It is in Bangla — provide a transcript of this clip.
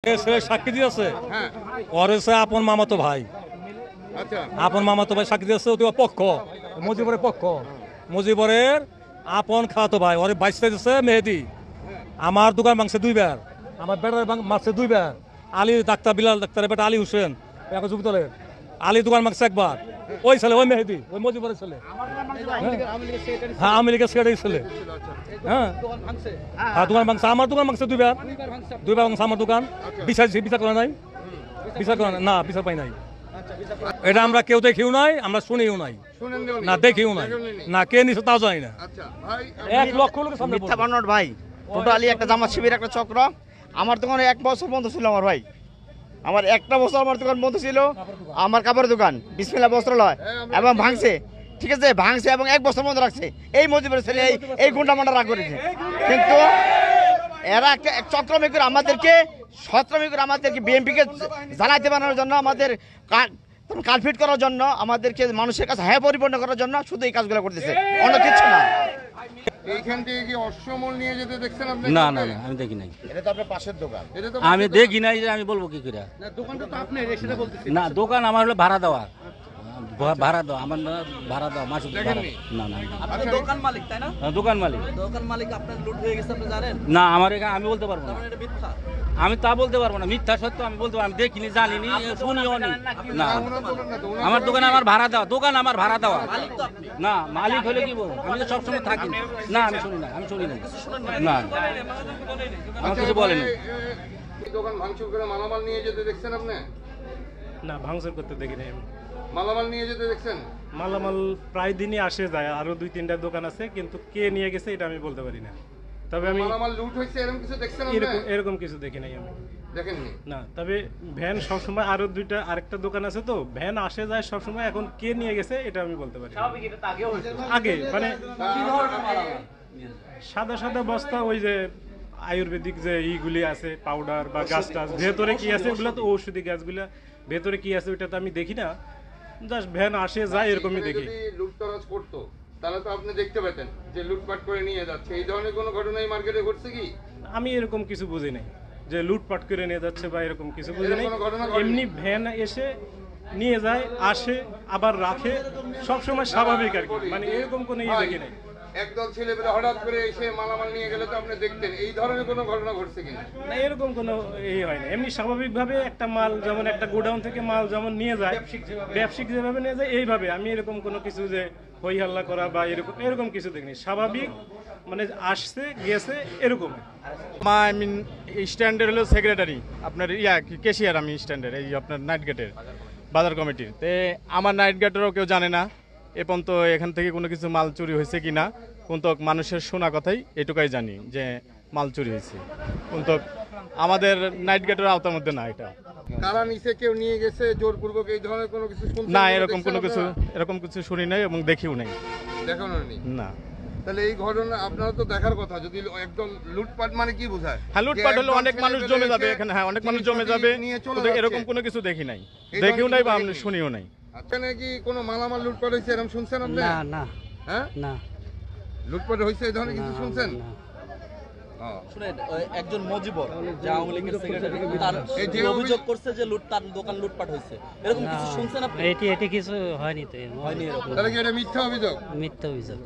সাক্ষী দিয়েছে ওর হচ্ছে আপন মামাতো ভাই, আপন মামাতো ভাই সাক্ষী দিয়েছে পক্ষ মুজিবরের পক্ষ, মুজিবরের আপন খাওয়াতো ভাই ওরে 22 দিয়েছে মেহেদি। আমার দোকান ভাঙছে 2 বার, আমার বেটার মারছে 2 বার। আলী ডাক্তার বিলাল ডাক্তারের বেটা আলী হোসেন এখন যুবদলের আলী দোকান ভাঙছে 1 বার। ওই ছেলে ওই মেহেদি ওই মুজিবরের ছেলে, হ্যাঁ আওয়ামী লীগের সেক্রেটারি ছেলে। হ্যাঁ দোকান ভাঙছে, আমার দোকান ভাঙছে 2 বার, 2 বার ভাঙছে আমার দোকান। বিচার করে নাই, বিচার করে না, বিচার পাই নাই। এটা আমরা কেউ দেখিও নাই, আমরা শুনিও নাই, না দেখিও নাই, না কে নিছে তাও জানি না। 1 লক্ষ লোকের সামনে মিথ্যা বানোয়াট ভাই, টোটালি একটা জামাত শিবির একটা চক্র। আমার দোকানে 1 বছর বন্ধ ছিল আমার ভাই, আমার 1টা বছর আমার দোকান বন্ধ ছিল, আমার কাপড়ের দোকান বিসমিল্লাহ বস্ত্রালয়, এবং ভাঙছে, ঠিক আছে ভাঙছে এবং 1 বছর বন্ধ রাখছে এই মজিবুরের ছেলে, এই গুন্ডা মান্ডা রাগ করেছে। কিন্তু এরা একটা চক্রমে করে আমাদেরকে সত্রমে করে আমাদেরকে বিএনপিকে জ্বালাইতে বানানোর জন্য, আমাদের কালফিট করার জন্য, আমাদেরকে মানুষের কাছে হ্যাঁ পরিপূর্ণ করার জন্য শুধু এই কাজগুলো করতেছে, অন্য কিছু না। এইখান থেকে কি অশ্বমল নিয়ে যেতে দেখছেন আপনি? না না না, আমি দেখি নাই। এটা তো আপনার পাশের দোকান। আমি দেখি নাই যে আমি বলবো কি করে। না দোকানটা তো আপনার, সেটা বলতেছি। না দোকান আমার হলো ভাড়া দেওয়া, ভাড়া দেওয়া আমার না, ভাড়া দেওয়া মাসিক ভাড়া। না না আপনি দোকান মালিক তাই না? দোকান মালিক। দোকান মালিক আপনার লুট হয়ে গেছে আপনি জানেন? না আমার এখানে আমি বলতে পারবো না, এটা মিথ্যা। আমি তা বলতে পারবো না, মিথ্যা সত্য আমি বলতে পারবো, আমি দেখিনি জানিনি শুনিও নি। না আমার দোকান আমার ভাড়া দেওয়া, দোকান আমার ভাড়া দেওয়া। না মালিক হলে কি বলবো, আমি তো সবসময় থাকি না, আমি শুনি না, আমি শুনি না, না আমার কিছু বলেনি। দোকান ভাঙচুর করে মালামাল নিয়ে যেতে দেখছেন আপনি? না ভাঙচুর করতে দেখি নাই আমি। মালামাল নিয়ে যেতে দেখছেন? মালামাল প্রায় দিনই আসে যায়, আরো 2-3টা দোকান আছে, কিন্তু কে নিয়ে গেছে এটা আমি বলতে পারি না। তবে আমি মালামাল লুট হয়েছে এরকম কিছু দেখছেন আপনি? এরকম কিছু দেখি নাই আমি, দেখেননি না। তবে ভ্যান সবসময় আরো আরেকটা দোকান আছে, তো ভ্যান আসে যায় সবসময়, এখন কে নিয়ে গেছে এটা আমি বলতে পারি না। আগে মানে সাদা সাদা বস্তা, ওই যে আয়ুর্বেদিক যে ইগুলি আছে পাউডার বা গাছ টাছ, ভেতরে কি আছে ওগুলো তো ঔষধি গাছগুলা, ভেতরে কি আছে ওইটা তো আমি দেখি না, জাস্ট ভ্যান আসে যায় এরকমই দেখি। যদি লুটতরাজ করতো তাহলে তো আপনি দেখতে পেতেন যে লুটপাট করে নিয়ে যাচ্ছে। এই ধরনের কোনো ঘটনা এই মার্কেটে ঘটছে কি? আমি এরকম কিছু বুঝি নাই যে লুটপাট করে নিয়ে যাচ্ছে বা এরকম কিছু বুঝি নাই। এরকম কোনো ঘটনা ঘটেনি? এমনি ভ্যান এসে নিয়ে যায়, আসে আবার রাখে, সবসময় স্বাভাবিক আর কি, মানে এরকম কোনো ইয়ে দেখি নাই। একদল ছেলেপেলে হঠাৎ করে এসে মালামাল নিয়ে গেলে তো আপনি দেখতেন। এই ধরনের কোনো ঘটনা ঘটছে কিনা? না এরকম কোনো এই হয় না, এমনি স্বাভাবিকভাবে একটা মাল যেমন একটা গোডাউন থেকে মাল যেমন নিয়ে যায়, ব্যবসায়িক যেভাবে নিয়ে যায় এইভাবে, আমি এরকম কোনো কিছু যে হই হাল্লা করা বা এরকম কিছু দেখিনি, স্বাভাবিক মানে আসছে গেছে এরকম। আমি স্ট্যান্ডের হলো সেক্রেটারি, আপনার ক্যাশিয়ার, আমি স্ট্যান্ডের এই আপনার নাইট গেটের বাজার কমিটির। তে আমার নাইট গেটেরও কেউ জানে না এ পর্যন্ত এখান থেকে কোনো কিছু মাল চুরি হয়েছে কিনা, কিন্তু মানুষের শোনা কথাই এটুকাই জানি যে মাল চুরি হয়েছে, কিন্তু আমাদের নাইট গেটের আওতার মধ্যে না এটা। কারা নিচে কেউ নিয়ে গেছে জোরপূর্বক, এই ধরনের কোনো কিছু শুনছেন? না এরকম কিছু শুনি নাই এবং দেখিও নাই, দেখানো নেই না। তাহলে এই ঘটনা আপনারা তো দেখার কথা। যদি একদম লুটপাট মানে কি বোঝায়? হ্যাঁ লুটপাট হলে অনেক মানুষ জমে যাবে এখানে, হ্যাঁ অনেক মানুষ জমে যাবে, কিন্তু এরকম কোনো কিছু দেখি নাই, দেখিও নাই বা আমি শুনিও নাই। এখানে কি কোনো মালামাল লুটপাট হয়েছে এরকম শুনছেন আপনি? না না হ্যাঁ না, লুটপাট হয়েছে এই ধরনের কিছু শুনছেন? শুনেন একজন মজিবর যে আওয়ামী লীগের সেক্রেটারি, তার যে অভিযোগ করছে যে তার দোকান লুটপাট হয়েছে, এরকম কিছু শুনছেন আপনি? এটি কিছু হয়নি তো, হয়নি এরকম। তাহলে কি এটা মিথ্যা অভিযোগ? মিথ্যা অভিযোগ।